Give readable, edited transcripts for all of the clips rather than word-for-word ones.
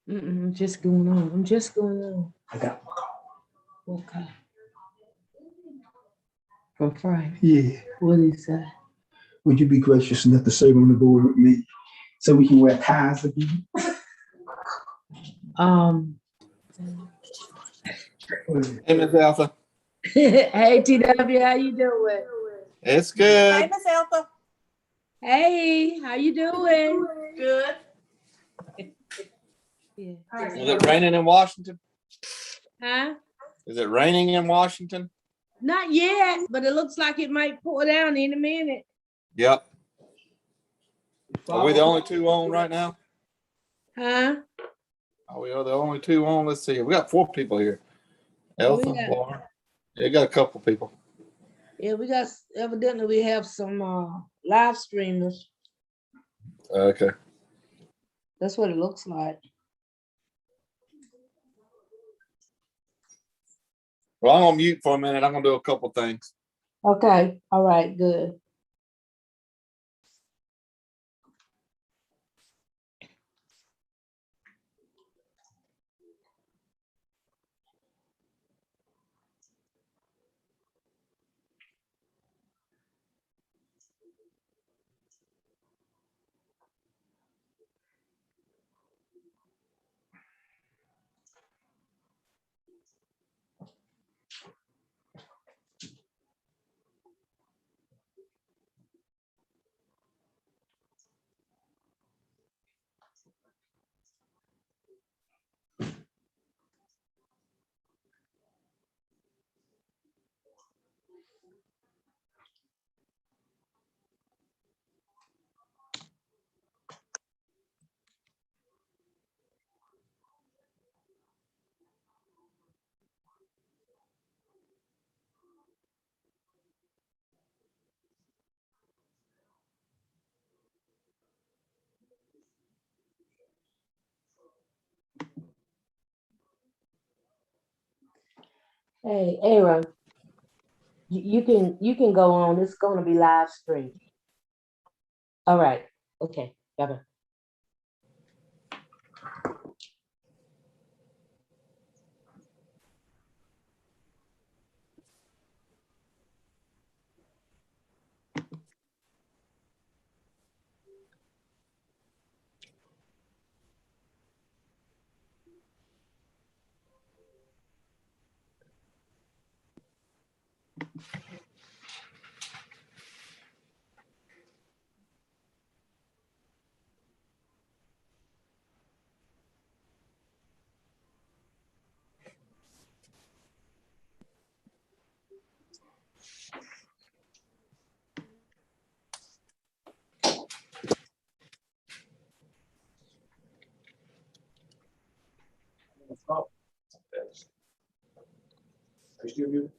I'm just going on. I'm just going on. I got my call. Okay. From Frank. Yeah. What did he say? Would you be gracious enough to serve on the board with me so we can wear ties again? Um. Hey, Miss Alpha. Hey, TW, how you doing? It's Hey, good. Miss Alpha. Hey, how you doing? Good. Yeah. Is it raining in Washington? Huh? Is it raining in Washington? Not yet, but it looks like it might pour down in a minute. Yep. Are we the only two on right now? Huh? We are the only two on. Let's see. We got 4 people here. Elsa, Yeah. Laura. Yeah, got a couple people. Yeah, evidently we have some live streamers. Okay. That's what it looks like. Well, I'm on mute for a minute. I'm gonna do a couple things. Okay, all right, good. Hey, Aaron, you can go on. It's gonna be live stream. All right. Okay. Bye-bye. Are you still muted?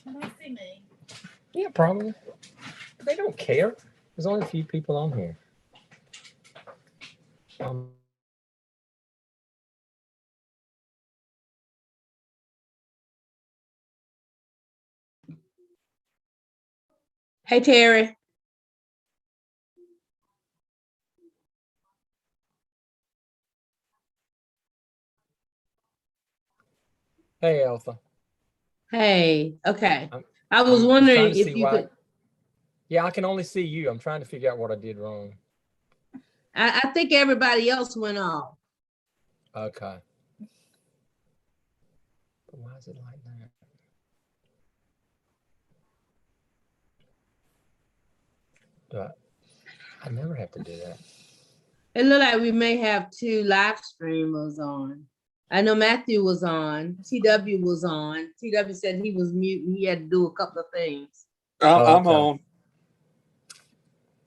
Can I see me? Yeah, probably. They don't care. There's only a few people on here. Hey, Terry. Hey, Alpha. Hey. Okay. I'm I was trying wondering to if see you why. could. Yeah, I can only see you. I'm trying to figure out what I did wrong. I think everybody else went off. Okay. But why is it like that? But I never have to do that. It looked like we may have 2 live streamers on. I know Matthew was on, TW was on. TW said he was mute and he had to do a couple of things. I'm okay. on.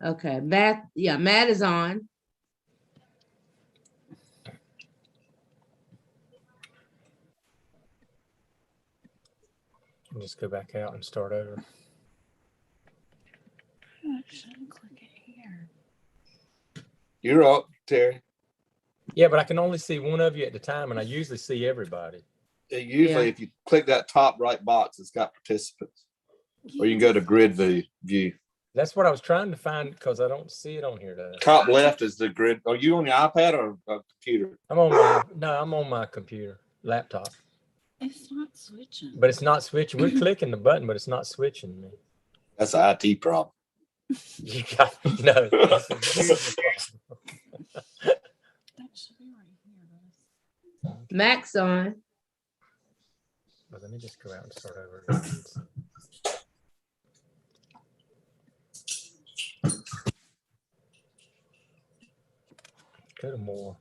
Okay, Matt is on. Just go back out and start over. I shouldn't click it here. You're up, Terry. Yeah, but I can only see one of you at the time, and I usually see everybody. Usually, Yeah. if you click that top right box, it's got participants. Or you can go to grid view. That's what I was trying to find because I don't see it on here. Though. Top left is the grid. Are you on your iPad or a computer? I'm on my computer, laptop. It's not switching. But it's not switching. We're clicking the button, but it's not switching me. That's an IT problem. You got no. That's a huge problem. That should be right here. Max on. But let me just go out and start over again. Go to more.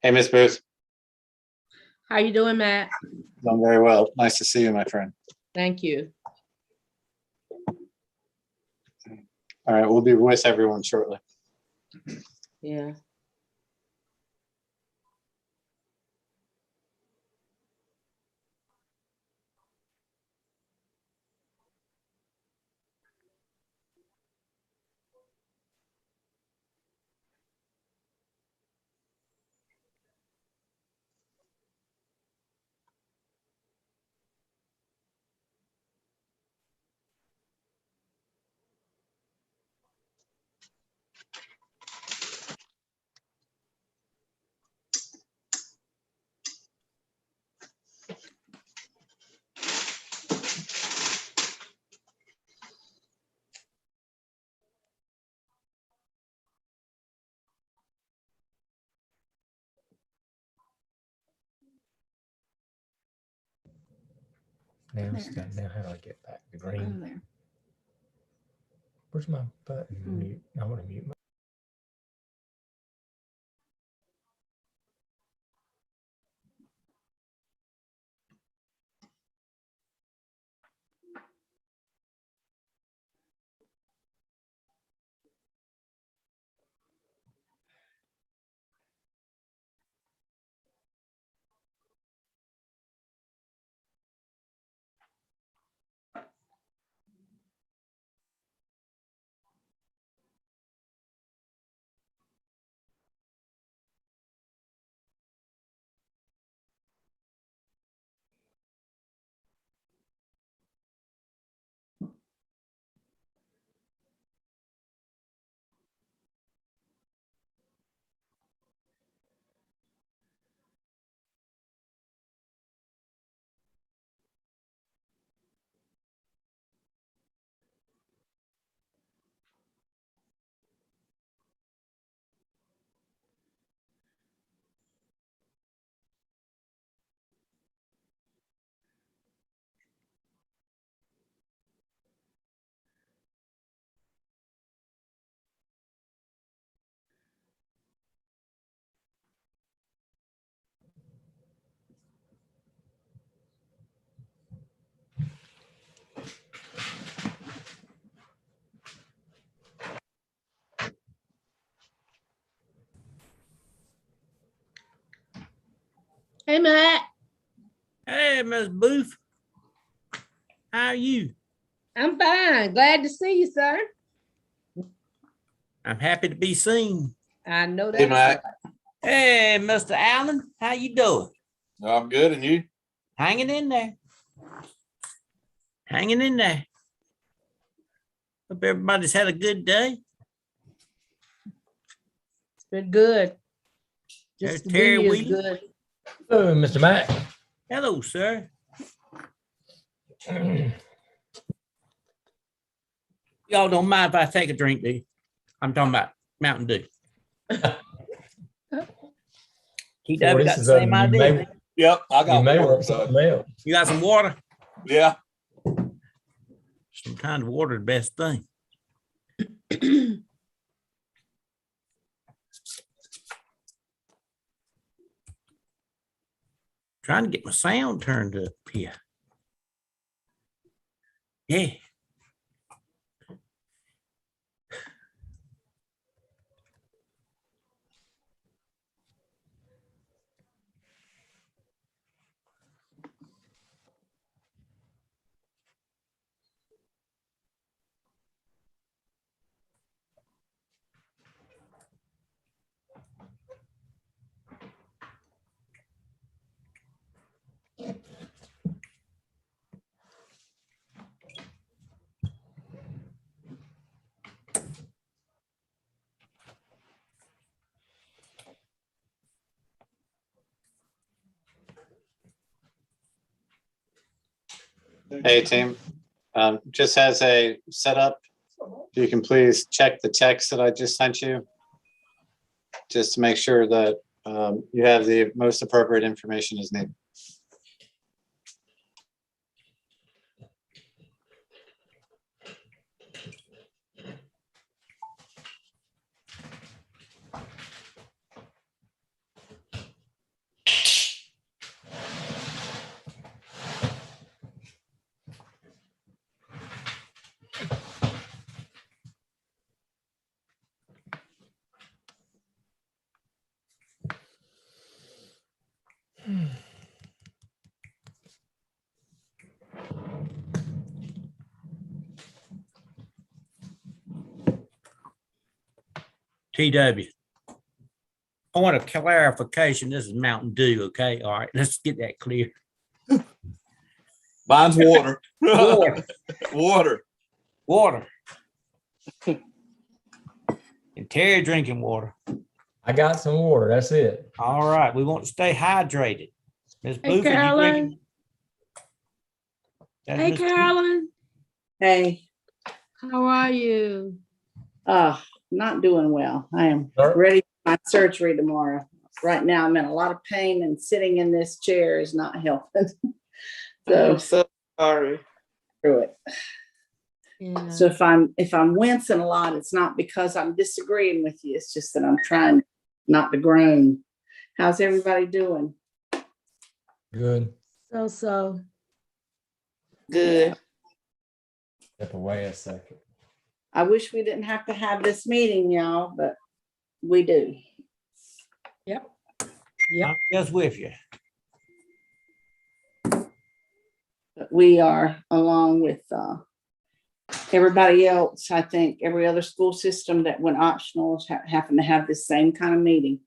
Hey, Miss Booth. How you doing, Matt? I'm very well. Nice to see you, my friend. Thank you. All right, we'll be with everyone shortly. Yeah. Now how do I get back to Oh, green? there. Where's my button? Mute. I want to mute my. Hey, Matt. Hey, Miss Booth. How are you? I'm fine. Glad to see you, sir. I'm happy to be seen. I know Hey, that. Mac. Hey, Mr. Allen. How you doing? I'm good, and you? Hanging in there. Hanging in there. Hope everybody's had a good day. Been good. There's Just to Terry be here is Wheeler. good. Oh, Mr. Mack. Hello, sir. Y'all don't mind if I take a drink, do you? I'm talking about Mountain Dew. TW got the same idea. Yep, I You got may water, want so, something else. You got some water? yeah. Sometimes water is the best thing. Trying to get my sound turned up here. Yeah. Hey, team. Just as a setup, if you can please check the text that I just sent you, just to make sure that you have the most appropriate information as needed. TW. I want a clarification. This is Mountain Dew, okay? All right, let's get that clear. Mine's water. Water, Water. water. And Terry drinking water. I got some water. That's it. All right, we want to stay hydrated. Ms. Hey, Booth, are you Carolyn. drinking? That's Hey, Ms. Booth. Carolyn, Hey, how are you? not doing well. I am Sir? ready for my surgery tomorrow. Right now, I'm in a lot of pain and sitting in this chair is not helping. So sorry. through it. Yeah. So if I'm wincing a lot, it's not because I'm disagreeing with you. It's just that I'm trying not to groan. How's everybody doing? Good. So. Good. Step away a second. I wish we didn't have to have this meeting, y'all, but we do. Yep. I'm just with you. But we are, along with everybody else, I think every other school system that went optional is having to have this same kind of meeting.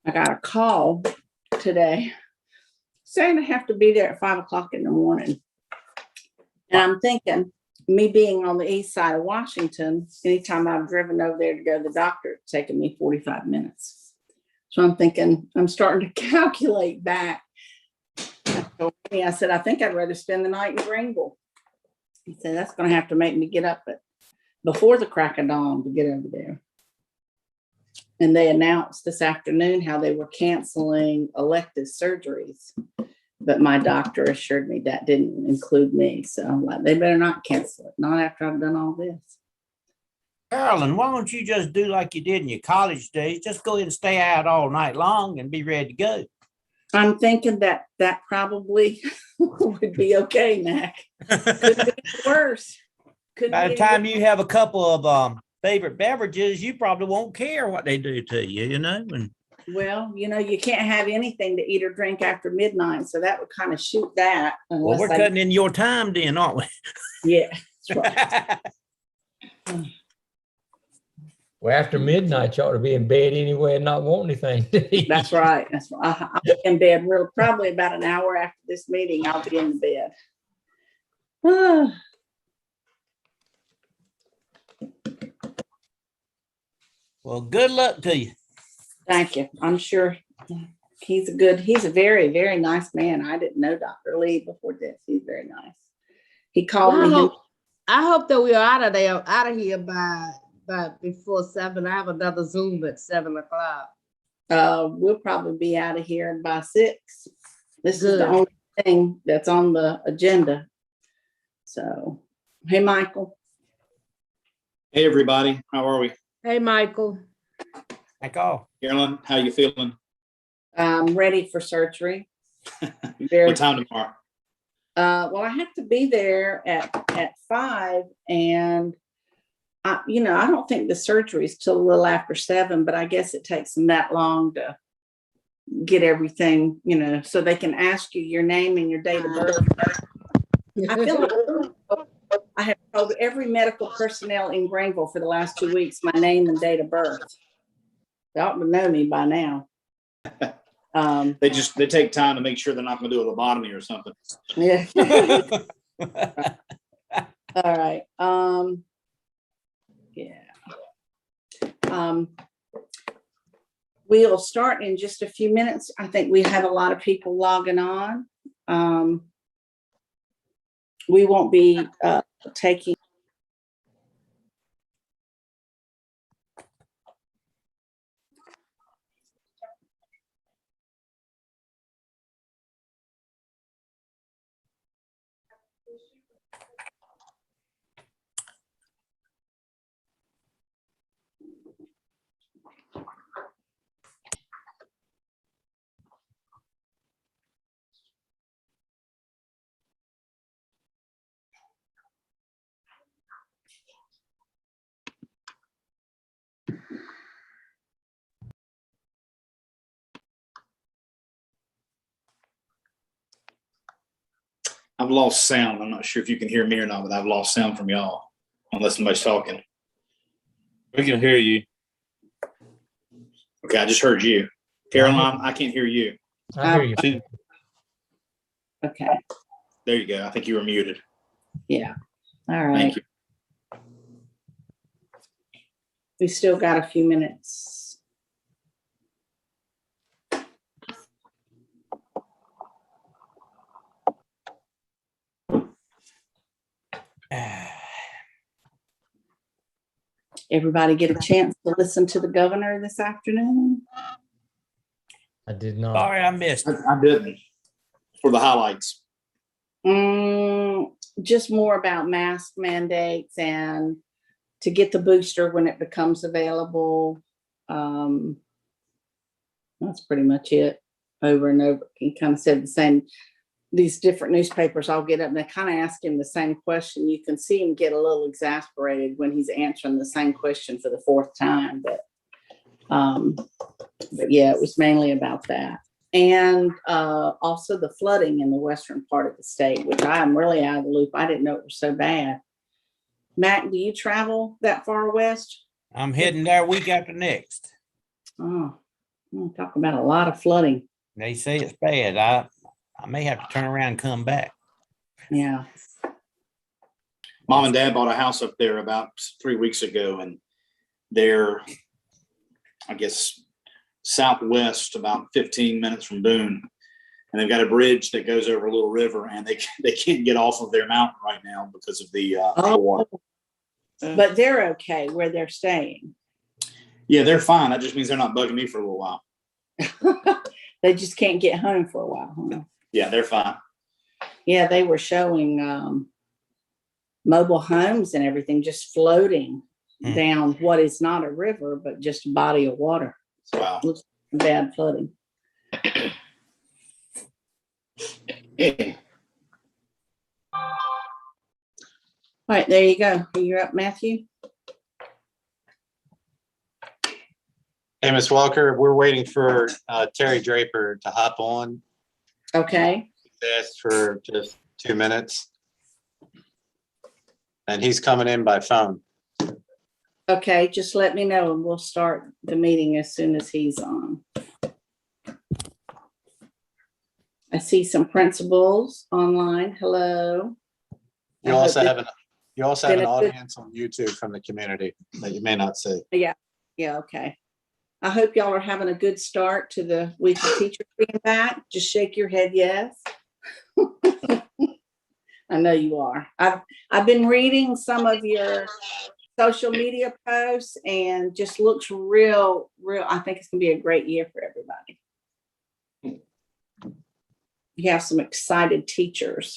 I got a call today saying I have to be there at 5 o'clock in the morning. And I'm thinking, me being on the east side of Washington, anytime I've driven over there to go to the doctor, it's taken me 45 minutes. So I'm thinking, I'm starting to calculate back. I said, I think I'd rather spend the night in Greenville. He said, that's going to have to make me get up before the crack of dawn to get over there. And they announced this afternoon how they were canceling elective surgeries. But my doctor assured me that didn't include me. So I'm like, they better not cancel it, not after I've done all this. Carolyn, why don't you just do like you did in your college days? Just go ahead and stay out all night long and be ready to go. I'm thinking that probably would be okay, Mac. Could be worse. Could By be the time you have a couple of favorite beverages, you probably won't care what they do to you, you know? And well, you can't have anything to eat or drink after midnight. So that would kind of shoot that. well, we're cutting in your time then, aren't we? Yeah, that's right. Well, after midnight, you ought to be in bed anyway and not want anything to eat. That's right. That's right. I'll be in bed probably about an hour after this meeting. I'll be in the bed. Ah, Well, good luck to you. thank you. I'm sure he's a very, very nice man. I didn't know Dr. Lee before this. He's very nice. He called Well, me. I hope that we are out of here by before 7. I have another Zoom at 7:00. We'll probably be out of here by 6. This is the Good. only thing that's on the agenda. So, hey, Michael. Hey, everybody. How are we? Hey, Michael. Like all. Carolyn, how you feeling? I'm ready for surgery. Very, What time tomorrow? well, I have to be there at 5, and I don't think the surgery is till a little after 7, but I guess it takes them that long to get everything, so they can ask you your name and your date of birth. I feel like I have told every medical personnel in Greenville for the last 2 weeks my name and date of birth. They ought to know me by now. They take time to make sure they're not going to do a lobotomy or something. Yeah. All right. Yeah. We'll start in just a few minutes. I think we have a lot of people logging on. We won't be taking. I've lost sound. I'm not sure if you can hear me or not, but I've lost sound from y'all unless somebody's talking. We can hear you. Okay, I just heard you. Caroline, I can't hear you. I hear you. Okay. There you go. I think you were muted. Yeah. All right. Thank you. We still got a few minutes. Everybody get a chance to listen to the governor this afternoon? I did not. Sorry, I missed it. I didn't. For the highlights. Just more about mask mandates and to get the booster when it becomes available. That's pretty much it, over and over. He kind of said the same. These different newspapers, I'll get up and they kind of ask him the same question. You can see him get a little exasperated when he's answering the same question for the 4th time. But yeah, it was mainly about that. And also the flooding in the western part of the state, which I am really out of the loop. I didn't know it was so bad. Mac, do you travel that far west? I'm heading there week after next. Oh, talk about a lot of flooding. They say it's bad. I may have to turn around and come back. Yeah. Mom and Dad bought a house up there about 3 weeks ago, and they're, I guess, southwest, about 15 minutes from Boone. And they've got a bridge that goes over a little river, and they can't get off of their mountain right now because of the water. But they're okay where they're staying. Yeah, they're fine. That just means they're not bugging me for a little while. They just can't get home for a while. Huh? Yeah, they're fine. Yeah, they were showing mobile homes and everything just floating down what is not a river, but just a body of water. So Wow. it looks bad flooding. All right, there you go. You're up, Matthew. Hey, Ms. Walker, we're waiting for Terry Draper to hop on. Okay. He's asked for just 2 minutes. And he's coming in by phone. Okay, just let me know and we'll start the meeting as soon as he's on. I see some principals online. Hello. You I hope also this have an, you also have been an a good- audience on YouTube from the community that you may not see. Yeah, okay. I hope y'all are having a good start to the week of teachers being back. Just shake your head, yes. I know you are. I've been reading some of your social media posts and just looks real. I think it's gonna be a great year for everybody. You have some excited teachers.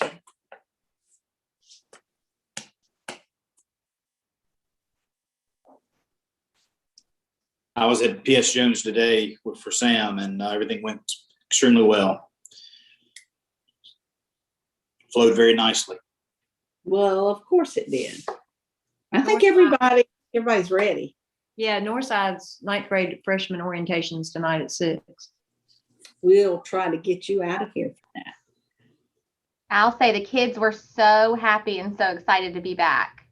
I was at PS Jones today for Sam, and everything went extremely well. Flowed very nicely. Well, of course it did. I think everybody's ready. Yeah, Northside's ninth grade freshman orientations tonight at 6. We'll try to get you out of here for that. I'll say the kids were so happy and so excited to be back.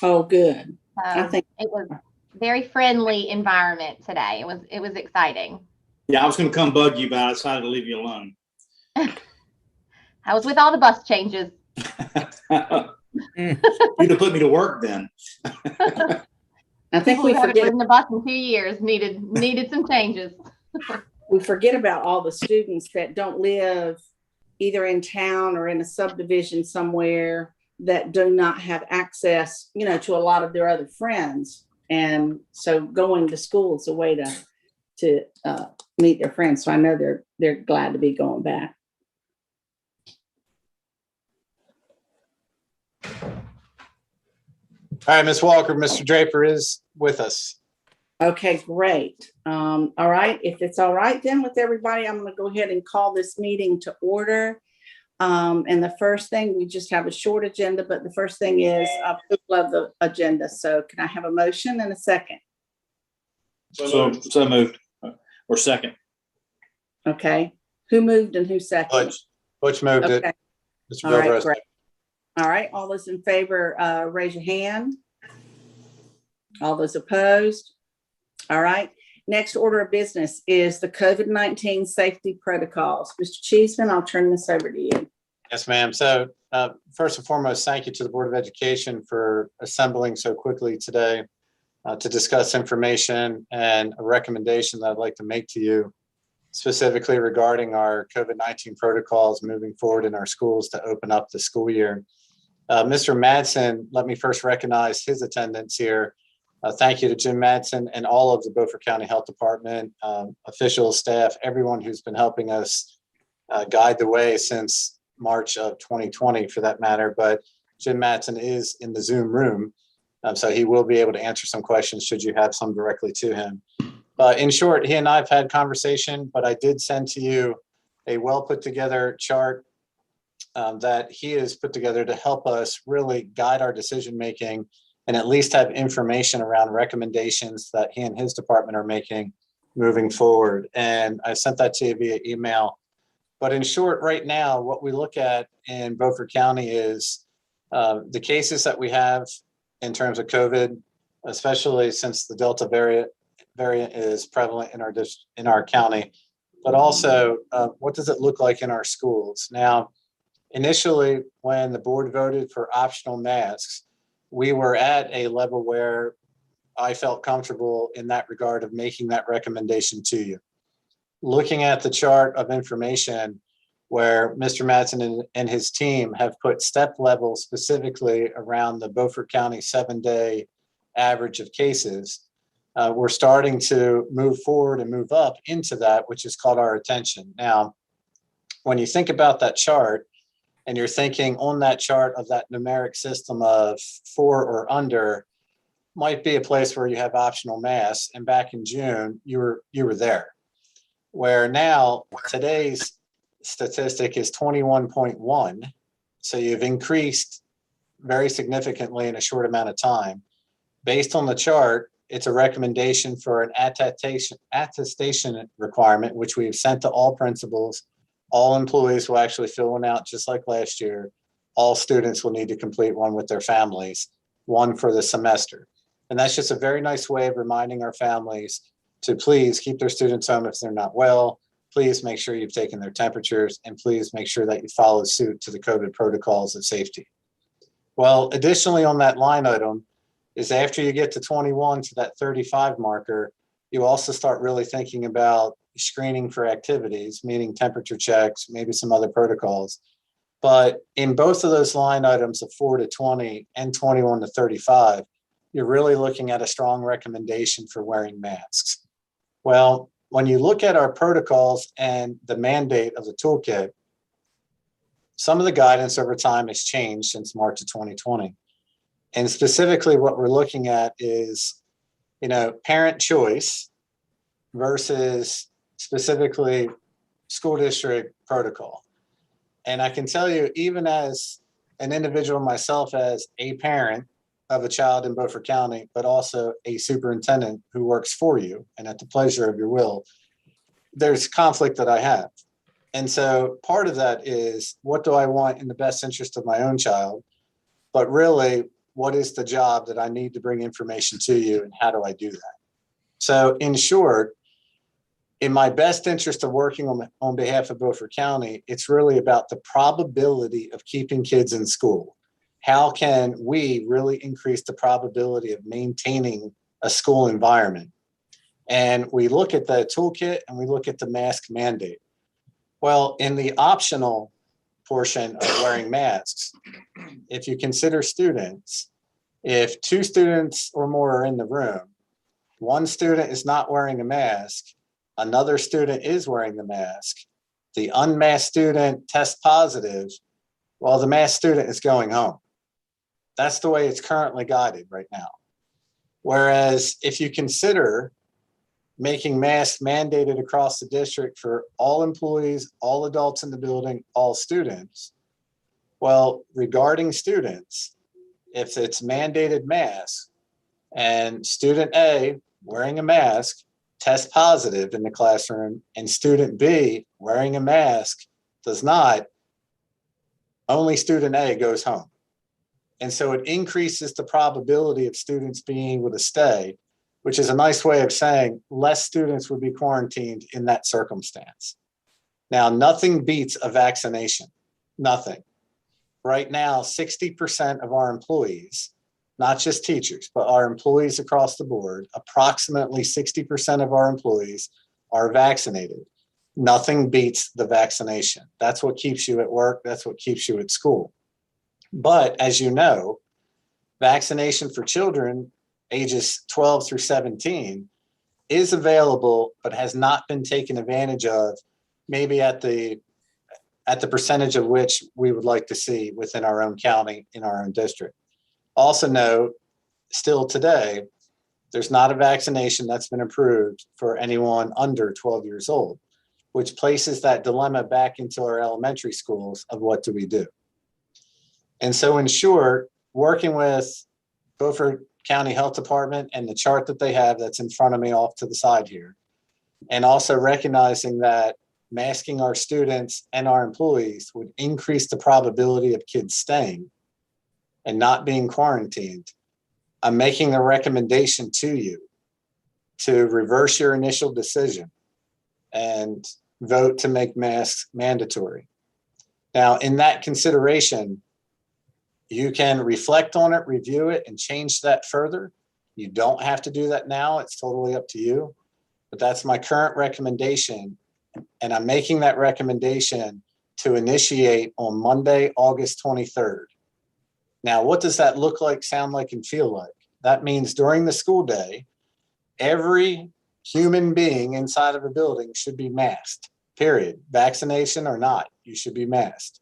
Oh, good. I So think it was very friendly environment today. It was exciting. Yeah, I was going to come bug you, but I decided to leave you alone. I was with all the bus changes. You'd have put me to work then. I think People we who haven't forget ridden the bus in 2 years needed some changes. we forget about all the students that don't live either in town or in a subdivision somewhere that do not have access, to a lot of their other friends. And so going to school is a way to meet their friends. So I know they're glad to be going back. All right, Ms. Walker, Mr. Draper is with us. Okay, great. All right. If it's all right then with everybody, I'm going to go ahead and call this meeting to order. And the first thing, we just have a short agenda, but the first thing is approval of the agenda. So can I have a motion and a second? So moved. Or second. Okay. Who moved and who seconded? Butch moved it. Okay. Mr. All right, Villarez. great. All right. All those in favor, raise your hand. All those opposed? All right. Next order of business is the COVID-19 safety protocols. Mr. Cheeseman, I'll turn this over to you. Yes, ma'am. So first and foremost, thank you to the Board of Education for assembling so quickly today to discuss information and a recommendation that I'd like to make to you specifically regarding our COVID-19 protocols moving forward in our schools to open up the school year. Mr. Madsen, let me first recognize his attendance here. Thank you to Jim Madsen and all of the Beaufort County Health Department, officials, staff, everyone who's been helping us guide the way since March of 2020 for that matter. But Jim Madsen is in the Zoom room, so he will be able to answer some questions should you have some directly to him. In short, he and I have had conversation, but I did send to you a well put together chart that he has put together to help us really guide our decision making and at least have information around recommendations that he and his department are making moving forward. And I sent that to you via email. But in short, right now, what we look at in Beaufort County is the cases that we have in terms of COVID, especially since the Delta variant is prevalent in our county, but also what does it look like in our schools? Now, initially, when the board voted for optional masks, we were at a level where I felt comfortable in that regard of making that recommendation to you. Looking at the chart of information where Mr. Madsen and his team have put step levels specifically around the Beaufort County 7-day average of cases, we're starting to move forward and move up into that, which has caught our attention. Now, when you think about that chart, and you're thinking on that chart of that numeric system of 4 or under, might be a place where you have optional masks. And back in June, you were there. Where now today's statistic is 21.1. So you've increased very significantly in a short amount of time. Based on the chart, it's a recommendation for an attestation requirement, which we've sent to all principals. All employees will actually fill one out just like last year. All students will need to complete one with their families, one for the semester. And that's just a very nice way of reminding our families to please keep their students home if they're not well. Please make sure you've taken their temperatures, and please make sure that you follow suit to the COVID protocols of safety. Well, additionally on that line item is after you get to 21 to that 35 marker, you also start really thinking about screening for activities, meaning temperature checks, maybe some other protocols. But in both of those line items of 4 to 20 and 21 to 35, you're really looking at a strong recommendation for wearing masks. Well, when you look at our protocols and the mandate of the toolkit, some of the guidance over time has changed since March of 2020. And specifically what we're looking at is, parent choice versus specifically school district protocol. And I can tell you, even as an individual myself, as a parent of a child in Beaufort County, but also a superintendent who works for you and at the pleasure of your will, there's conflict that I have. And so part of that is, what do I want in the best interest of my own child? But really, what is the job that I need to bring information to you, and how do I do that? So in short, in my best interest of working on behalf of Beaufort County, it's really about the probability of keeping kids in school. How can we really increase the probability of maintaining a school environment? And we look at the toolkit and we look at the mask mandate. Well, in the optional portion of wearing masks, if you consider students, if 2 students or more are in the room, 1 student is not wearing a mask, another student is wearing the mask, the unmasked student tests positive, well, the masked student is going home. That's the way it's currently guided right now. Whereas if you consider making masks mandated across the district for all employees, all adults in the building, all students, well, regarding students, if it's mandated masks and student A wearing a mask tests positive in the classroom and student B wearing a mask does not, only student A goes home. And so it increases the probability of students being able to stay, which is a nice way of saying less students would be quarantined in that circumstance. Now, nothing beats a vaccination, nothing. Right now, 60% of our employees, not just teachers, but our employees across the board, approximately 60% of our employees are vaccinated. Nothing beats the vaccination. That's what keeps you at work. That's what keeps you at school. But as you know, vaccination for children ages 12 through 17 is available, but has not been taken advantage of, maybe at the percentage of which we would like to see within our own county, in our own district. Also note, still today, there's not a vaccination that's been approved for anyone under 12 years old, which places that dilemma back into our elementary schools of what do we do? And so in short, working with Beaufort County Health Department and the chart that they have that's in front of me off to the side here, and also recognizing that masking our students and our employees would increase the probability of kids staying and not being quarantined, I'm making a recommendation to you to reverse your initial decision and vote to make masks mandatory. Now, in that consideration, you can reflect on it, review it, and change that further. You don't have to do that now. It's totally up to you. But that's my current recommendation. And I'm making that recommendation to initiate on Monday, August 23rd. Now, what does that look like, sound like, and feel like? That means during the school day, every human being inside of a building should be masked, period. Vaccination or not, you should be masked.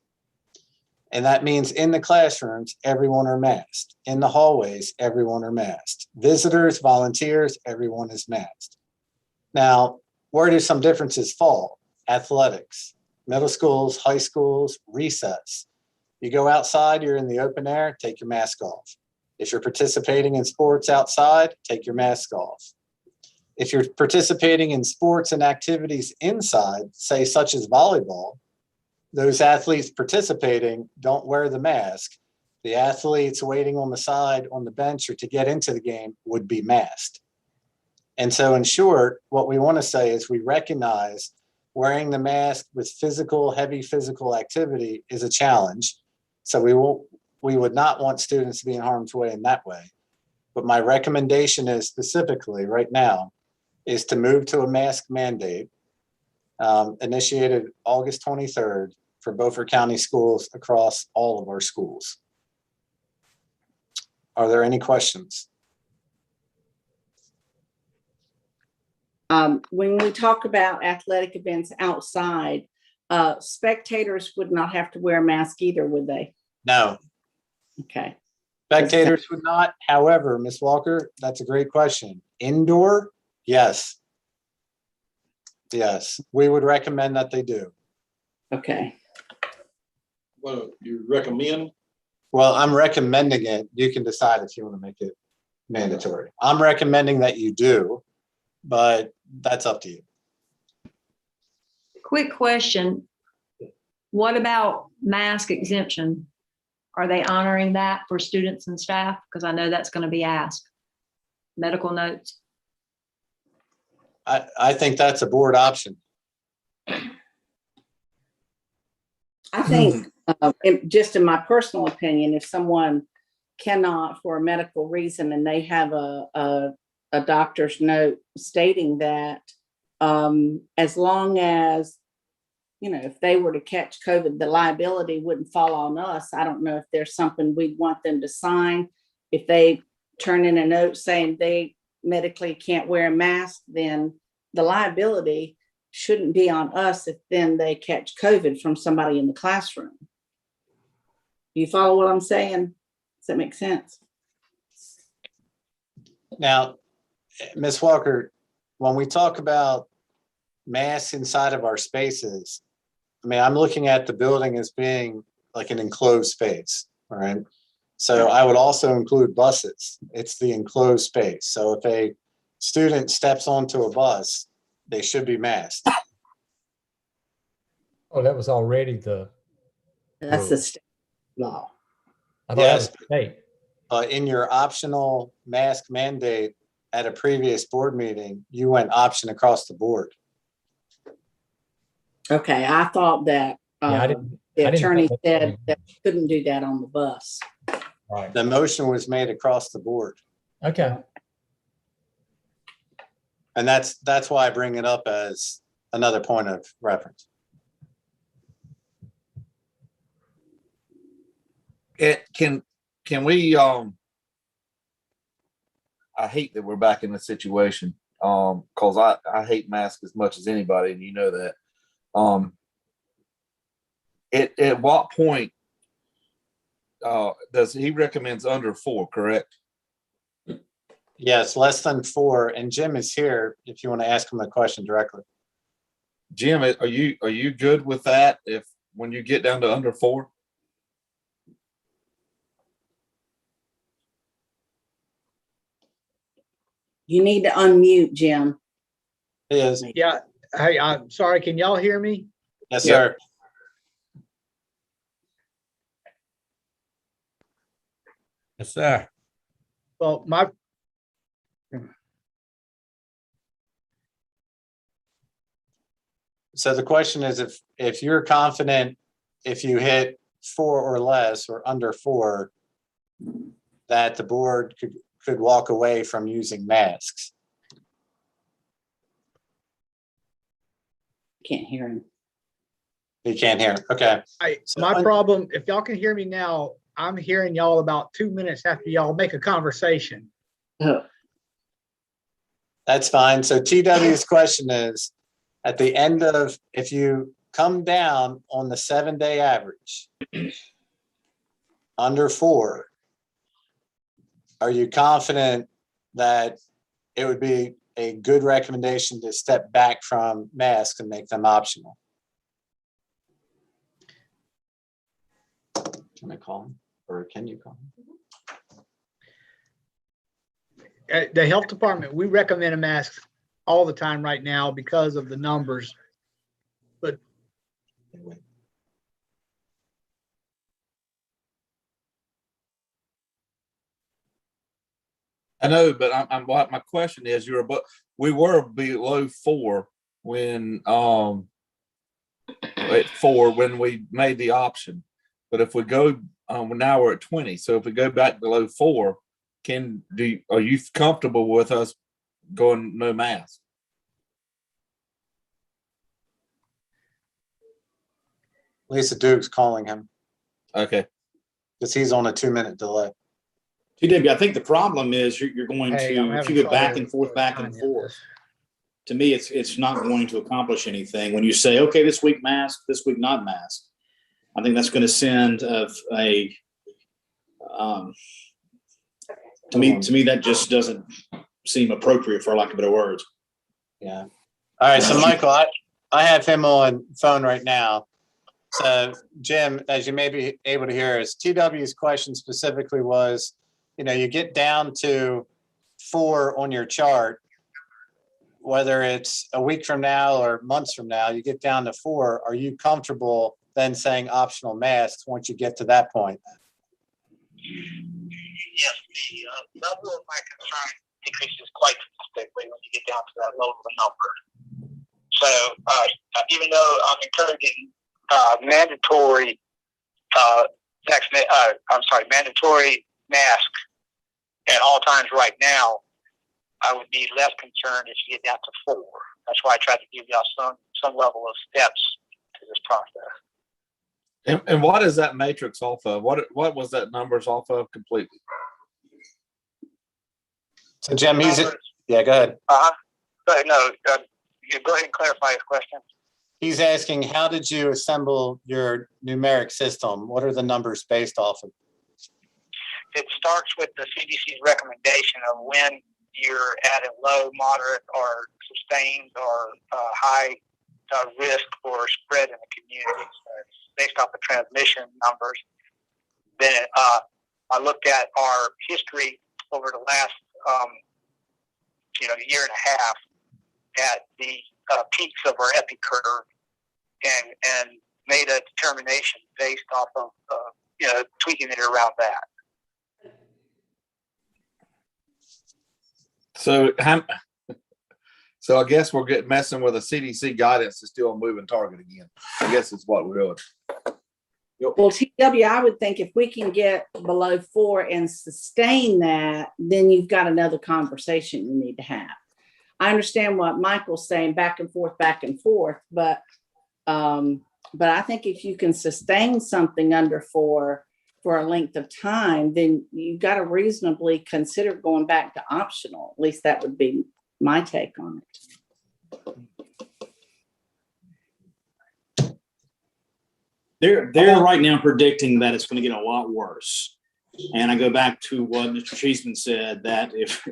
And that means in the classrooms, everyone are masked. In the hallways, everyone are masked. Visitors, volunteers, everyone is masked. Now, where do some differences fall? Athletics, middle schools, high schools, recess. You go outside, you're in the open air, take your mask off. If you're participating in sports outside, take your mask off. If you're participating in sports and activities inside, say such as volleyball, those athletes participating don't wear the mask. The athletes waiting on the side, on the bench, or to get into the game would be masked. And so in short, what we want to say is we recognize wearing the mask with heavy physical activity is a challenge. So we'll we would not want students to be in harm's way in that way. But my recommendation is specifically right now is to move to a mask mandate initiated August 23rd for Beaufort County schools across all of our schools. Are there any questions? When we talk about athletic events outside, spectators would not have to wear a mask either, would they? No, Okay. spectators would not. However, Ms. Walker, that's a great question. Indoor, yes. Yes, we would recommend that they do. Okay. Well, you recommend? Well, I'm recommending it. You can decide if you want to make it mandatory. I'm recommending that you do, but that's up to you. Quick question. What about mask exemption? Are they honoring that for students and staff? Because I know that's going to be asked. Medical notes. I think that's a board option. I think, just in my personal opinion, if someone cannot for a medical reason and they have a doctor's note stating that, as long as, you know, if they were to catch COVID, the liability wouldn't fall on us. I don't know if there's something we'd want them to sign. If they turn in a note saying they medically can't wear a mask, then the liability shouldn't be on us if then they catch COVID from somebody in the classroom. You follow what I'm saying? Does that make sense? Now, Ms. Walker, when we talk about masks inside of our spaces, I mean, I'm looking at the building as being like an enclosed space, all right? So I would also include buses. It's the enclosed space. So if a student steps onto a bus, they should be masked. Oh, that was already the, That's the state law. I thought that was Yes. the state. In your optional mask mandate at a previous board meeting, you went option across the board. Okay, I thought that Yeah, I the didn't think attorney that- said that we couldn't do that on the bus. Right. The motion was made across the board. Okay. And that's why I bring it up as another point of reference. Can we, I hate that we're back in this situation, cause I hate masks as much as anybody, and you know that. At what point, does he recommends under 4, correct? Yes, less than 4. And Jim is here if you want to ask him a question directly. Jim, are you good with that if, when you get down to under 4? You need to unmute, Jim. He is. Yeah, hey, I'm sorry, can y'all hear me? Yes, sir. Yes, sir. Well, So the question is, if you're confident, if you hit 4 or less or under 4, that the board could walk away from using masks. Can't hear him. You can't hear. Okay. my problem, if y'all can hear me now, I'm hearing y'all about 2 minutes after y'all make a conversation. Oh, That's fine. So TW's question is, at the end of, if you come down on the 7-day average, under 4, are you confident that it would be a good recommendation to step back from masks and make them optional? Can I call him, or can you call him? At the health department, we recommend a mask all the time right now because of the numbers. But I know, but what my question is, we were below 4 when, at 4 when we made the option. But if we go, now we're at 20. So if we go back below 4, are you comfortable with us going no mask? Lisa Duke's calling him Okay. because he's on a 2-minute delay. TW, I think the problem is you're going Hey, I'm to, if having you go trouble back and forth, with back and Tanya. forth. To me, it's not going to accomplish anything. When you say, okay, this week mask, this week not mask, I think that's going to send to me, that just doesn't seem appropriate, for lack of better words. Yeah. All right. So Michael, I have him on phone right now. So Jim, as you may be able to hear us, TW's question specifically was, you get down to 4 on your chart, whether it's a week from now or months from now, you get down to 4. Are you comfortable then saying optional masks once you get to that point? Yes, the level of my concern decreases quite drastically when you get down to that low of a number. So even though I'm encouraging mandatory mandatory mask at all times right now, I would be less concerned if you get down to 4. That's why I tried to give y'all some level of steps to this process. And what is that matrix off of? What was that numbers off of completely? So Jim, yeah, go ahead. Go ahead. No, you go ahead and clarify his question. He's asking, how did you assemble your numeric system? What are the numbers based off of? It starts with the CDC's recommendation of when you're at a low, moderate, or sustained or high risk for spread in the community. So it's based off the transmission numbers. Then I looked at our history over the last year and a half at the peaks of our epi curve and made a determination based off of tweaking it around that. So I guess we're messing with a CDC guidance is still a moving target again. I guess it's what we're doing. Well, TW, I would think if we can get below 4 and sustain that, then you've got another conversation you need to have. I understand what Michael's saying, back and forth, but I think if you can sustain something under 4 for a length of time, then you've got to reasonably consider going back to optional. At least that would be my take on it. They're right now predicting that it's going to get a lot worse. And I go back to what Mr. Cheeseman said, that if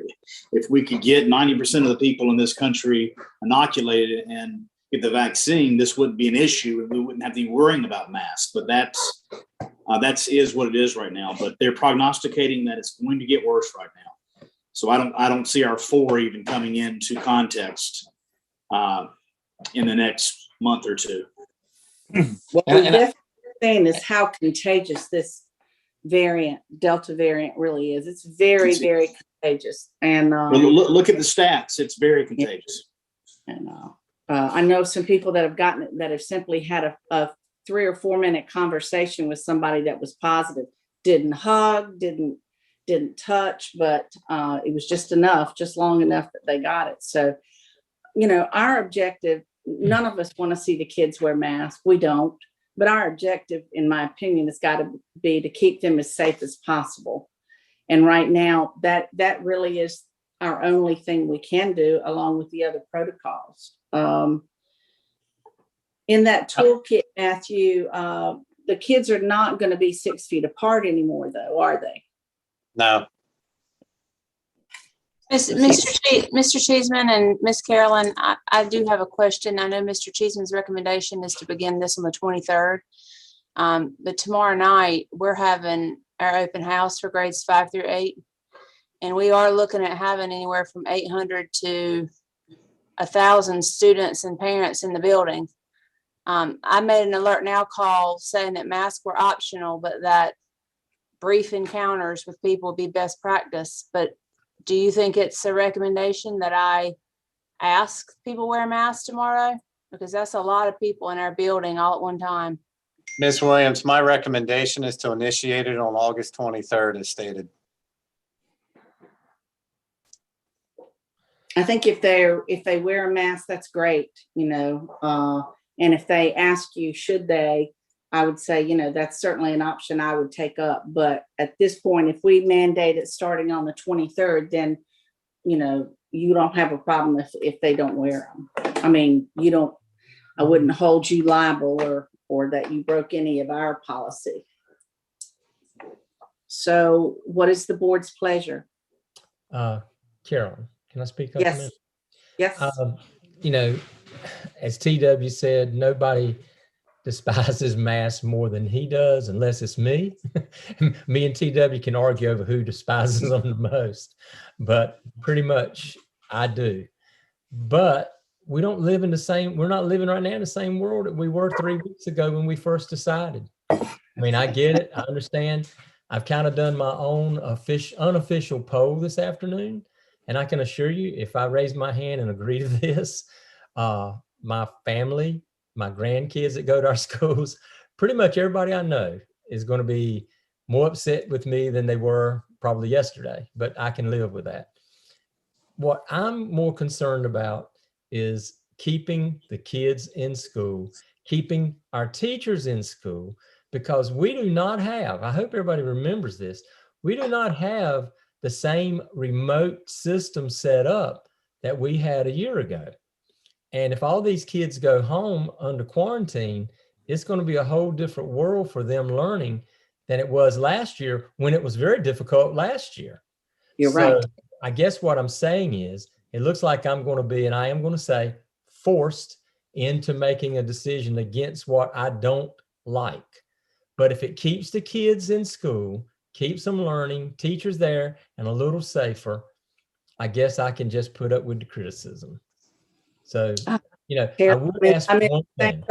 we could get 90% of the people in this country inoculated and get the vaccine, this wouldn't be an issue and we wouldn't have to be worrying about masks. But that is what it is right now. But they're prognosticating that it's going to get worse right now. So I don't see our 4 even coming into context in the next month or 2. What we're definitely saying is how contagious this variant, Delta variant, really is. It's very, very contagious. And look at the stats; it's very contagious. And I know some people that have gotten it that have simply had a 3 or 4 minute conversation with somebody that was positive. Didn't hug, didn't touch, but it was just long enough that they got it. So, our objective. None of us want to see the kids wear masks. We don't. But our objective, in my opinion, has got to be to keep them as safe as possible. And right now, that really is our only thing we can do, along with the other protocols. In that toolkit, Matthew, the kids are not going to be 6 feet apart anymore, though, are they? No. Mr. Cheeseman and Miss Carolyn, I do have a question. I know Mr. Cheeseman's recommendation is to begin this on the 23rd. But tomorrow night, we're having our open house for grades 5 through 8. And we are looking at having anywhere from 800 to 1,000 students and parents in the building. I made an alert now call saying that masks were optional, but that brief encounters with people would be best practice. But do you think it's a recommendation that I ask people wear masks tomorrow? Because that's a lot of people in our building all at one time. Ms. Williams, my recommendation is to initiate it on August 23rd as stated. I think if they wear a mask, that's great, you know, and if they ask you, should they, I would say, you know, that's certainly an option I would take up. But at this point, if we mandate it starting on the 23rd, then, you know, you don't have a problem if they don't wear them. I mean, I wouldn't hold you liable or that you broke any of our policy. So what is the board's pleasure? Carolyn, can I speak up a Yes. minute? Yes. You know, as TW said, nobody despises masks more than he does, unless it's me. Me and TW can argue over who despises them the most, but pretty much I do. But we don't live in we're not living right now in the same world that we were 3 weeks ago when we first decided. I mean, I get it. I understand. I've kind of done my own unofficial poll this afternoon. And I can assure you, if I raise my hand and agree to this, my family, my grandkids that go to our schools, pretty much everybody I know is going to be more upset with me than they were probably yesterday, but I can live with that. What I'm more concerned about is keeping the kids in school, keeping our teachers in school, because we do not have, I hope everybody remembers this, we do not have the same remote system set up that we had a year ago. And if all these kids go home under quarantine, it's going to be a whole different world for them learning than it was last year, when it was very difficult last year. You're right. I guess what I'm saying is, it looks like I'm going to be, and I am going to say, forced into making a decision against what I don't like. But if it keeps the kids in school, keeps them learning, teachers there, and a little safer, I guess I can just put up with the criticism. So, you know, I would ask one thing.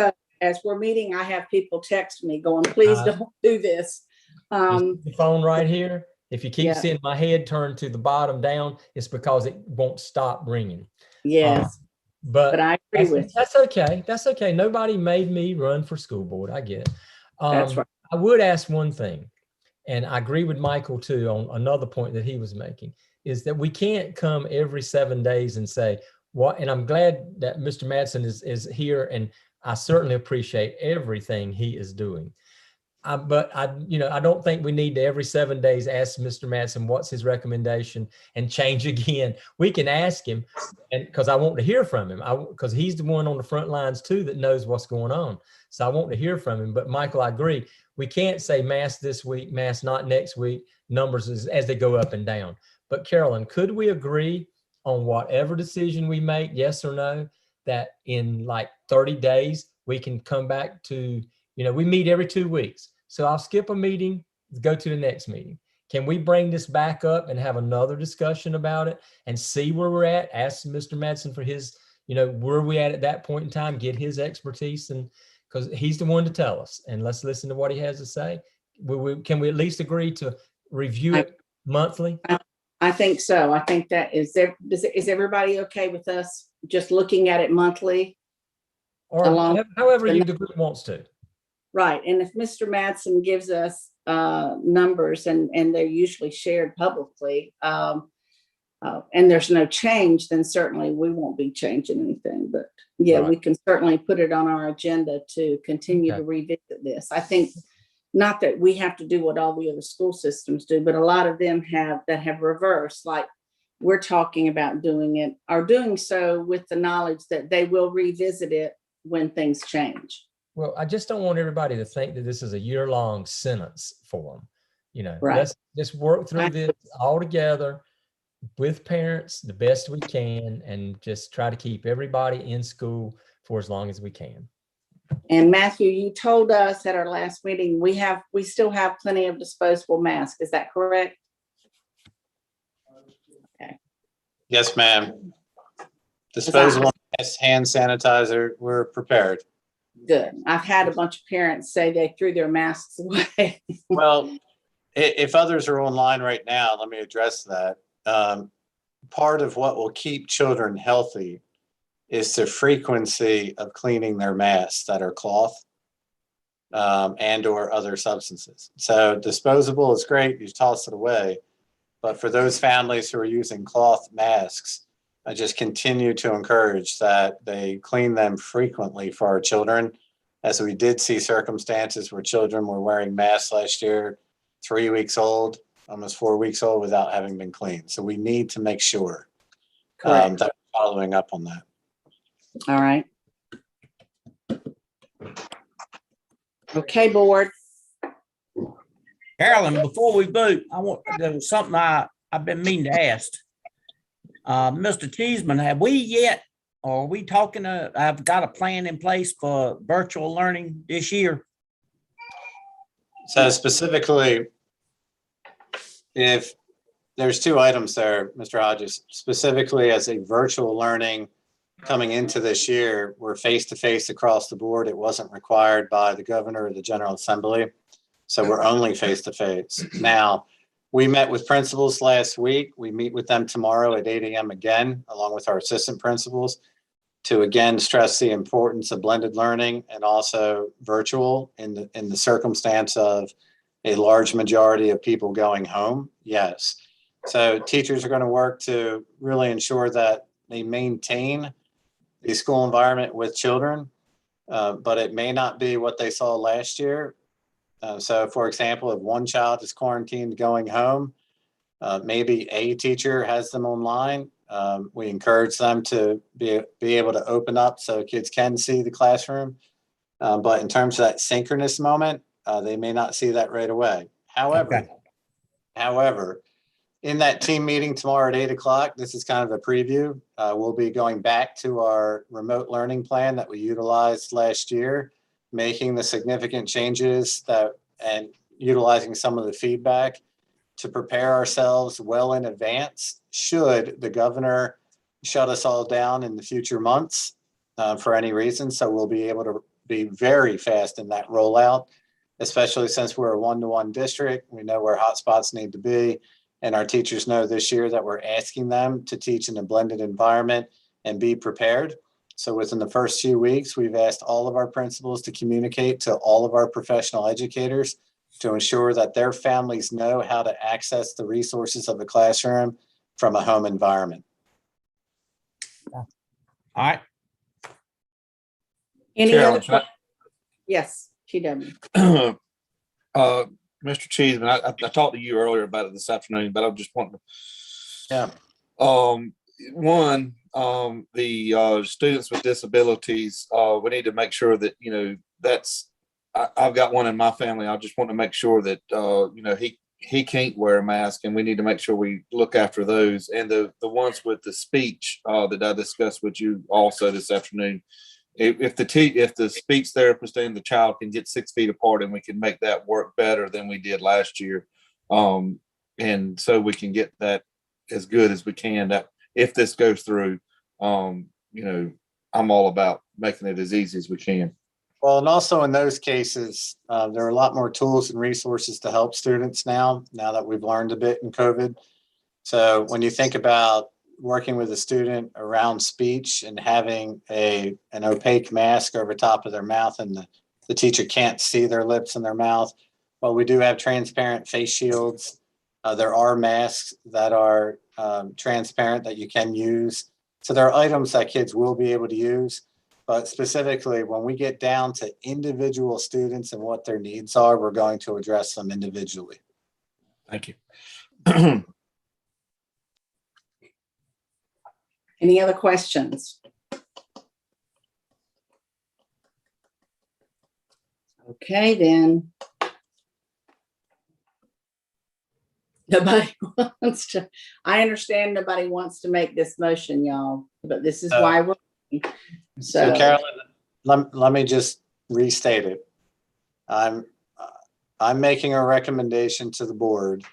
As we're meeting, I have people text me going, please don't do this. The phone right here. If you keep Yeah. seeing my head turn to the bottom down, it's because it won't stop ringing. Yes. But I agree with you. That's okay. That's okay. Nobody made me run for school board. I get it. That's right. I would ask one thing, and I agree with Michael too on another point that he was making, is that we can't come every 7 days and say what, and I'm glad that Mr. Madsen is here, and I certainly appreciate everything he is doing. But I don't think we need to every 7 days ask Mr. Madsen what's his recommendation and change again. We can ask him, and because I want to hear from him, because he's the one on the front lines too that knows what's going on. So I want to hear from him. But Michael, I agree. We can't say mask this week, mask not next week, numbers as they go up and down. But Carolyn, could we agree on whatever decision we make, yes or no, that in like 30 days, we can come back to, we meet every 2 weeks. So I'll skip a meeting, go to the next meeting. Can we bring this back up and have another discussion about it and see where we're at? Ask Mr. Madsen for his, where we at that point in time, get his expertise, and because he's the one to tell us, and let's listen to what he has to say. Can we at least agree to review it monthly? I think so. I think that is everybody okay with us just looking at it monthly? Or however the group wants to. Right. And if Mr. Madsen gives us numbers and they're usually shared publicly, and there's no change, then certainly we won't be changing anything. But yeah, right. We can certainly put it on our agenda to continue to revisit this. I think not that we have to do what all the other school systems do, but a lot of them have reversed, like we're talking about doing it, are doing so with the knowledge that they will revisit it when things change. Well, I just don't want everybody to think that this is a year-long sentence for them. Right. Let's just work through this all together with parents the best we can, and just try to keep everybody in school for as long as we can. And Matthew, you told us at our last meeting, we still have plenty of disposable masks. Is that correct? Okay. Yes, ma'am. Disposable masks, hand sanitizer, we're prepared. Good. I've had a bunch of parents say they threw their masks away. Well, if others are online right now, let me address that. Part of what will keep children healthy is the frequency of cleaning their masks that are cloth. and or other substances. So disposable is great, you toss it away. But for those families who are using cloth masks, I just continue to encourage that they clean them frequently for our children, as we did see circumstances where children were wearing masks last year, 3 weeks old, almost 4 weeks old, without having been cleaned. So we need to make sure Correct. that we're following up on that. All right. Okay, board. Carolyn, before we vote, there was something I've been meaning to ask. Mr. Cheeseman, have we yet, or are we talking, I've got a plan in place for virtual learning this year? So specifically, if there's 2 items there, Mr. Hodges, specifically as a virtual learning coming into this year, we're face-to-face across the board. It wasn't required by the governor or the General Assembly. So we're only face-to-face. Now, we met with principals last week. We meet with them tomorrow at 8 a.m. again, along with our assistant principals, to again stress the importance of blended learning and also virtual in the circumstance of a large majority of people going home. Yes. So teachers are going to work to really ensure that they maintain the school environment with children, but it may not be what they saw last year. So for example, if one child is quarantined going home, maybe a teacher has them online. We encourage them to be able to open up so kids can see the classroom. But in terms of that synchronous moment, they may not see that right away. However, in that team meeting tomorrow at 8 o'clock, this is kind of a preview. We'll be going back to our remote learning plan that we utilized last year, making the significant changes and utilizing some of the feedback to prepare ourselves well in advance should the governor shut us all down in the future months for any reason. So we'll be able to be very fast in that rollout, especially since we're a 1-to-1 district. We know where hotspots need to be, and our teachers know this year that we're asking them to teach in a blended environment and be prepared. So within the first few weeks, we've asked all of our principals to communicate to all of our professional educators to ensure that their families know how to access the resources of the classroom from a home environment. All right. Any Carolyn, other can I- questions? Yes, TW. Mr. Cheeseman, I talked to you earlier about it this afternoon, but I just wanting to. Yeah. The students with disabilities, we need to make sure that, I've got one in my family. I just want to make sure that, he can't wear a mask, and we need to make sure we look after those. And the ones with the speech that I discussed with you also this afternoon, if the speech therapist and the child can get 6 feet apart, and we can make that work better than we did last year. And so we can get that as good as we can, that if this goes through, I'm all about making it as easy as we can. Well, and also in those cases, there are a lot more tools and resources to help students now that we've learned a bit in COVID. So when you think about working with a student around speech and having an opaque mask over top of their mouth, and the teacher can't see their lips and their mouth, well, we do have transparent face shields. There are masks that are transparent that you can use. So there are items that kids will be able to use. But specifically, when we get down to individual students and what their needs are, we're going to address them individually. Thank you. Any other questions? Okay, then. Nobody wants to, I understand nobody wants to make this motion, y'all, but this is why we're. So Carolyn, let me just restate it. I'm making a recommendation to the board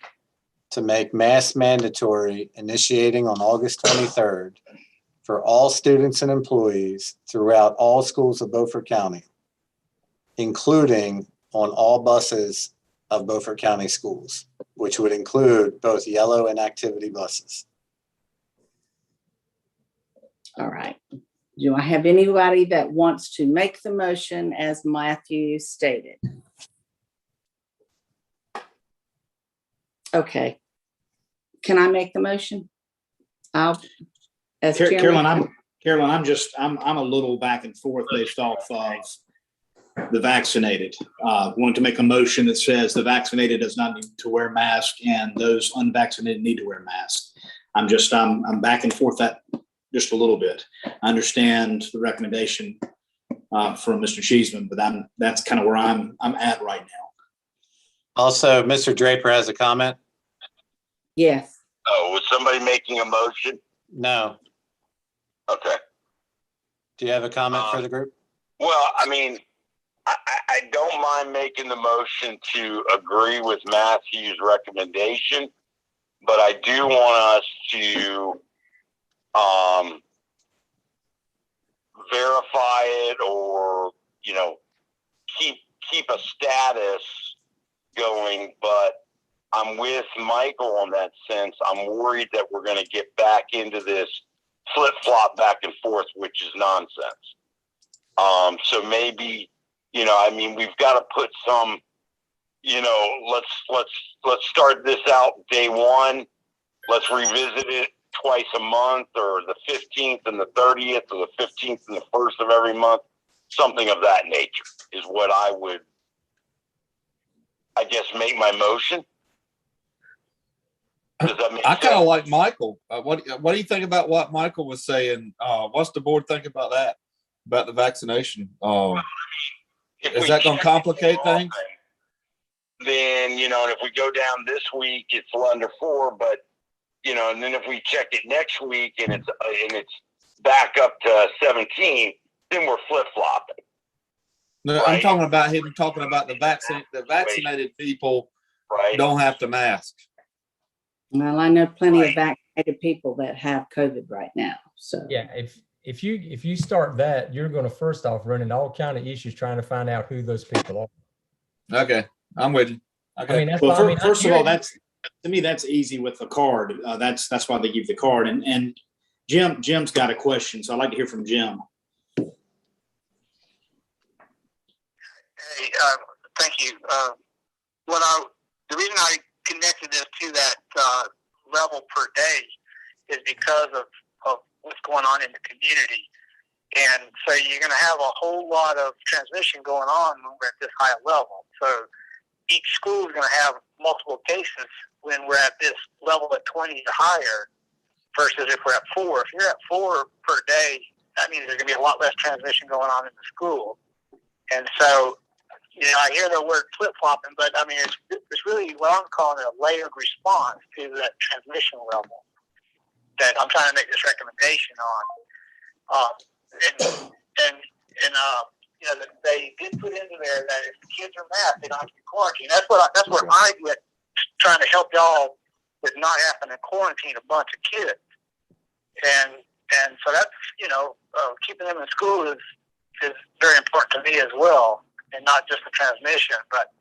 to make mask mandatory initiating on August 23rd for all students and employees throughout all schools of Beaufort County, including on all buses of Beaufort County schools, which would include both yellow and activity buses. All right. Do I have anybody that wants to make the motion as Matthew stated? Okay. Can I make the motion? As chairman. Carolyn, I'm a little back and forth based off of the vaccinated. Want to make a motion that says the vaccinated does not need to wear a mask and those unvaccinated need to wear masks. I'm back and forth that just a little bit. I understand the recommendation from Mr. Cheeseman, but that's kind of where I'm at right now. Also, Mr. Draper has a comment. Yes. Oh, was somebody making a motion? No. Okay. Do you have a comment for the group? Well, I mean, I don't mind making the motion to agree with Matthew's recommendation, but I do want us to verify it or, keep a status going. But I'm with Michael on that sense. I'm worried that we're going to get back into this flip-flop back and forth, which is nonsense. So maybe, we've got to put some, let's start this out day one. Let's revisit it twice a month, or the 15th and the 30th, or the 15th and the 1st of every month. Something of that nature is what I would, I guess, make my motion. Does that make I kind of sense? like Michael. What do you think about what Michael was saying? What's the board think about that? About the vaccination? Is that going to complicate things? Then, and if we go down this week, it's under 4, but, and then if we check it next week and it's back up to 17, then we're flip-flopping. No, Right. I'm talking about him talking about the vaccinated people Right. don't have to mask. Well, I know plenty of vaccinated people that have COVID right now. So Yeah, if you start that, you're going to first off run into all kind of issues trying to find out who those people are. Okay, I'm with you. Okay. I mean, that's Well, why, first of all, that's to me, that's easy with the card. That's why they give the card. And Jim's got a question, so I'd like to hear from Jim. Hey, thank you. The reason I connected this to that level per day is because of what's going on in the community. And so you're going to have a whole lot of transmission going on when we're at this high level. So each school is going to have multiple cases when we're at this level at 20 or higher versus if we're at 4. If you're at 4 per day, that means there's going to be a lot less transmission going on in the school. And so, I hear the word flip-flopping, but I mean, it's really what I'm calling a layered response to that transmission level that I'm trying to make this recommendation on. They did put into there that if the kids are masked, they don't have to be quarantined. That's where I get trying to help y'all with not having to quarantine a bunch of kids. And so that's, keeping them in school is very important to me as well, and not just the transmission. But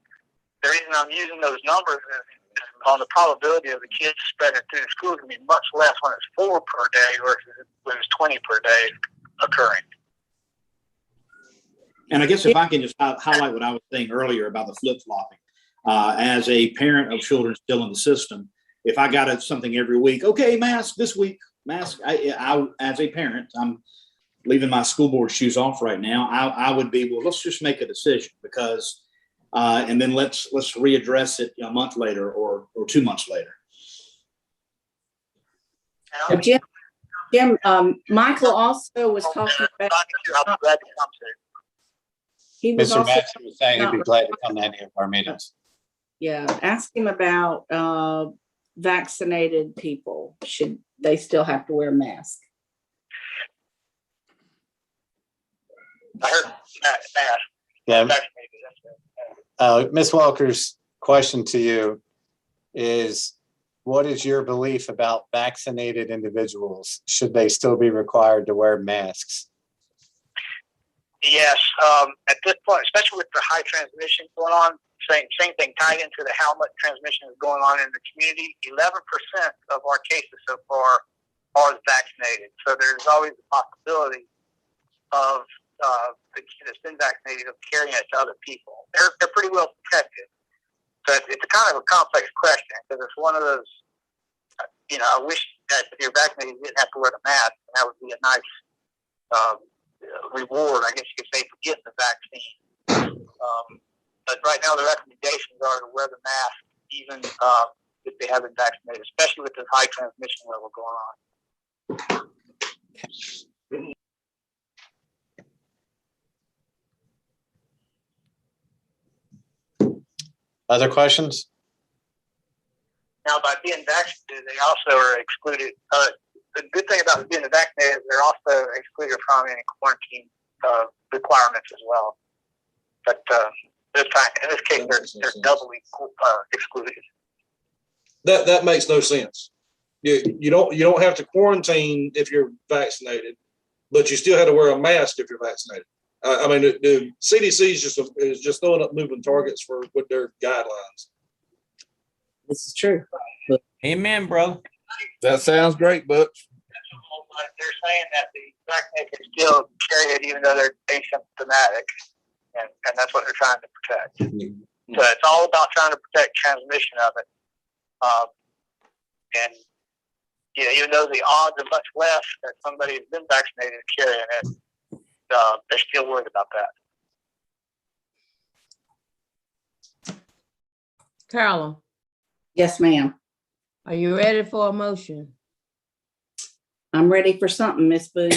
the reason I'm using those numbers is on the probability of the kids spreading through the school is going to be much less when it's 4 per day versus when it's 20 per day occurring. And I guess if I can just highlight what I was saying earlier about the flip-flopping. As a parent of children still in the system, if I got something every week, okay, mask this week, mask. I as a parent, I'm leaving my school board shoes off right now. I would be, well, let's just make a decision because, and then let's readdress it a month later or 2 months later. Jim, Michael also was talking about. He was Mr. also Matthew was saying he'd be glad to come to any of our meetings. Yeah, ask him about vaccinated people. Should they still have to wear masks? I heard mask. Yeah. Ms. Walker's question to you is, what is your belief about vaccinated individuals? Should they still be required to wear masks? Yes, at this point, especially with the high transmission going on, same thing tied into the how much transmission is going on in the community. 11% of our cases so far are vaccinated. So there's always a possibility of the kid that's been vaccinated of carrying it to other people. They're pretty well protected. But it's a kind of a complex question because it's one of those, I wish that if you're vaccinated, you didn't have to wear the mask. And that would be a nice reward, I guess you could say, for getting the vaccine. But right now, the recommendations are to wear the mask even if they haven't vaccinated, especially with this high transmission level going on. Other questions? Now, by being vaccinated, they also are excluded. The good thing about being vaccinated is they're also excluded from any quarantine requirements as well. But in this case, they're doubly excluded. That makes no sense. You don't have to quarantine if you're vaccinated, but you still have to wear a mask if you're vaccinated. I mean, the CDC is just throwing up moving targets with their guidelines. This is true. Amen, bro. That sounds great, Butch. They're saying that the vaccinated can still carry it even though they're asymptomatic, and that's what they're trying to protect. So it's all about trying to protect transmission of it. And even though the odds are much less that somebody has been vaccinated carrying it, they're still worried about that. Carolyn, Yes, ma'am. are you ready for a motion? I'm ready for something, Miss Booth.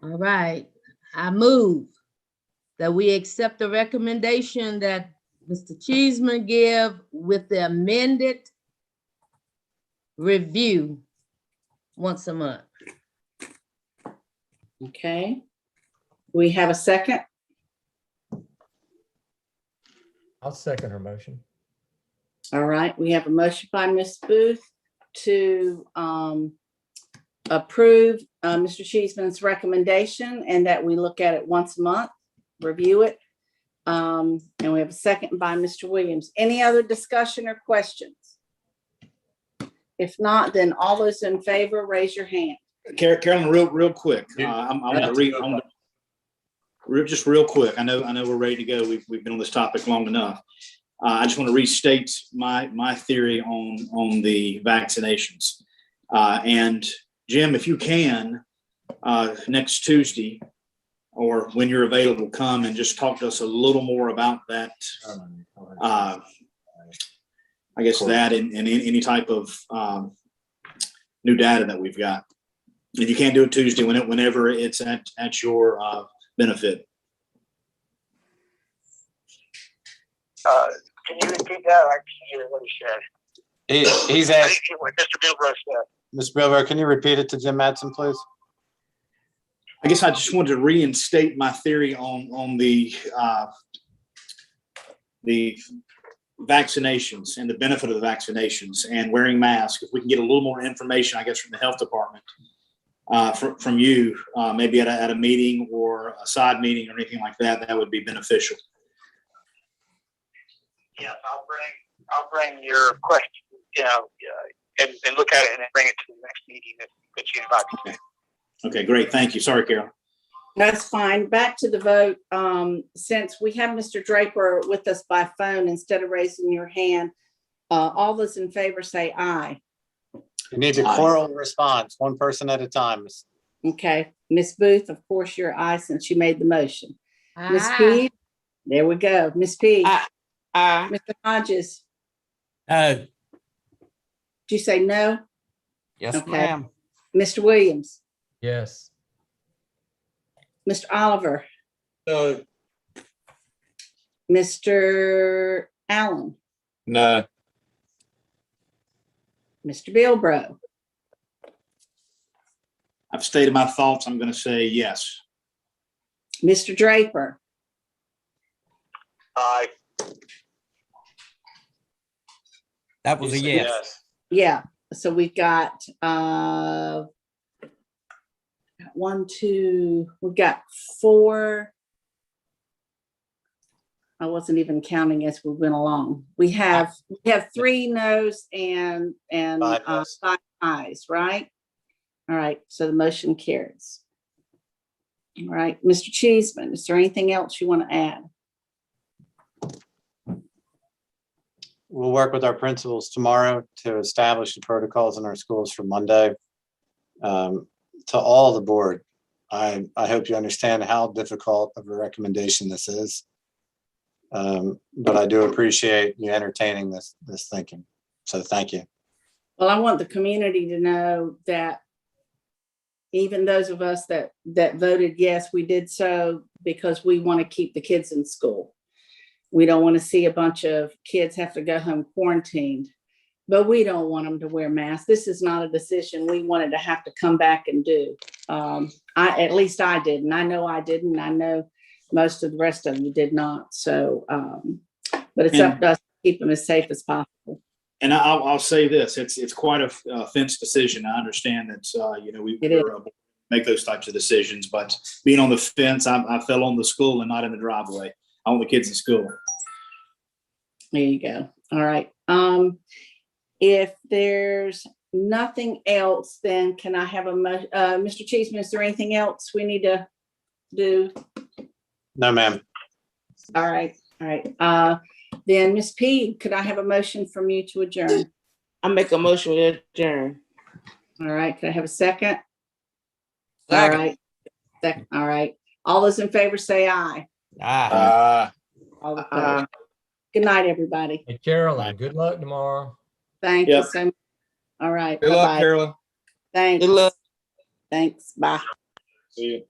All right, I move that we accept the recommendation that Mr. Cheeseman give with the amended review once a month. Okay. We have a second. I'll second her motion. All right, we have a motion by Ms. Booth to approve Mr. Cheeseman's recommendation and that we look at it once a month, review it. And we have a second by Mr. Williams. Any other discussion or questions? If not, then all those in favor, raise your hand. Carolyn, real quick. I want to read. Just real quick. I know we're ready to go. We've been on this topic long enough. I just want to restate my theory on the vaccinations. And Jim, if you can, next Tuesday or when you're available, come and just talk to us a little more about that. I guess that and any type of new data that we've got. If you can't do it Tuesday, whenever it's at your benefit. Can you repeat that? I can't hear what he said. He's I asked, didn't hear what Mr. Bilbro said. Mr. Bilber, can you repeat it to Jim Madsen, please? I guess I just wanted to reinstate my theory on the vaccinations and the benefit of the vaccinations and wearing masks. If we can get a little more information, I guess, from the health department, from you, maybe at a meeting or a side meeting or anything like that, that would be beneficial. Yes, I'll bring your question, and look at it and then bring it to the next meeting that you invite me to. Okay, great. Thank you. Sorry, Carol. That's fine. Back to the vote. Since we have Mr. Draper with us by phone, instead of raising your hand, all those in favor say aye. You need a choral response, one person at a time. Okay. Ms. Booth, of course, your aye since you made the motion. Ms. Aye. P, there we go. Ms. P. Mr. Hodges, No. did you say no? Yes, Okay. ma'am. Mr. Williams, Yes. Mr. Oliver, No, Mr. Allen, No. Mr. Bilbro, I've stated my thoughts. I'm going to say yes. Mr. Draper, Aye. That was a yes. yeah. So we've got we've got 4. I wasn't even counting as we went along. We have 3 no's and 5 ayes, right? All right, so the motion carries. All right, Mr. Cheeseman, is there anything else you want to add? We'll work with our principals tomorrow to establish the protocols in our schools for Monday. To all the board, I hope you understand how difficult of a recommendation this is. But I do appreciate you entertaining this thinking. So thank you. Well, I want the community to know that even those of us that voted yes, we did so because we want to keep the kids in school. We don't want to see a bunch of kids have to go home quarantined, but we don't want them to wear masks. This is not a decision we wanted to have to come back and do. At least I didn't. I know I didn't. I know most of the rest of you did not. So, but it's up to us to keep them as safe as possible. And I'll say this, it's quite a fence decision. I understand that, we make those types of decisions, but being on the fence, I fell on the school and not in the driveway. I want the kids in school. There you go. All right. If there's nothing else, then can I have Mr. Cheeseman, is there anything else we need to do? No, ma'am. All right. All right. Then Ms. P, could I have a motion from you to adjourn? I make a motion to adjourn. All right. Can I have a second? Second. All right. All right. All those in favor say aye. All opposed. Good night, everybody. Hey, Carolyn, good luck tomorrow. Thank you so much. All right. Good luck, Bye-bye. Carolyn. Thanks. Good luck. Thanks. Bye. See you.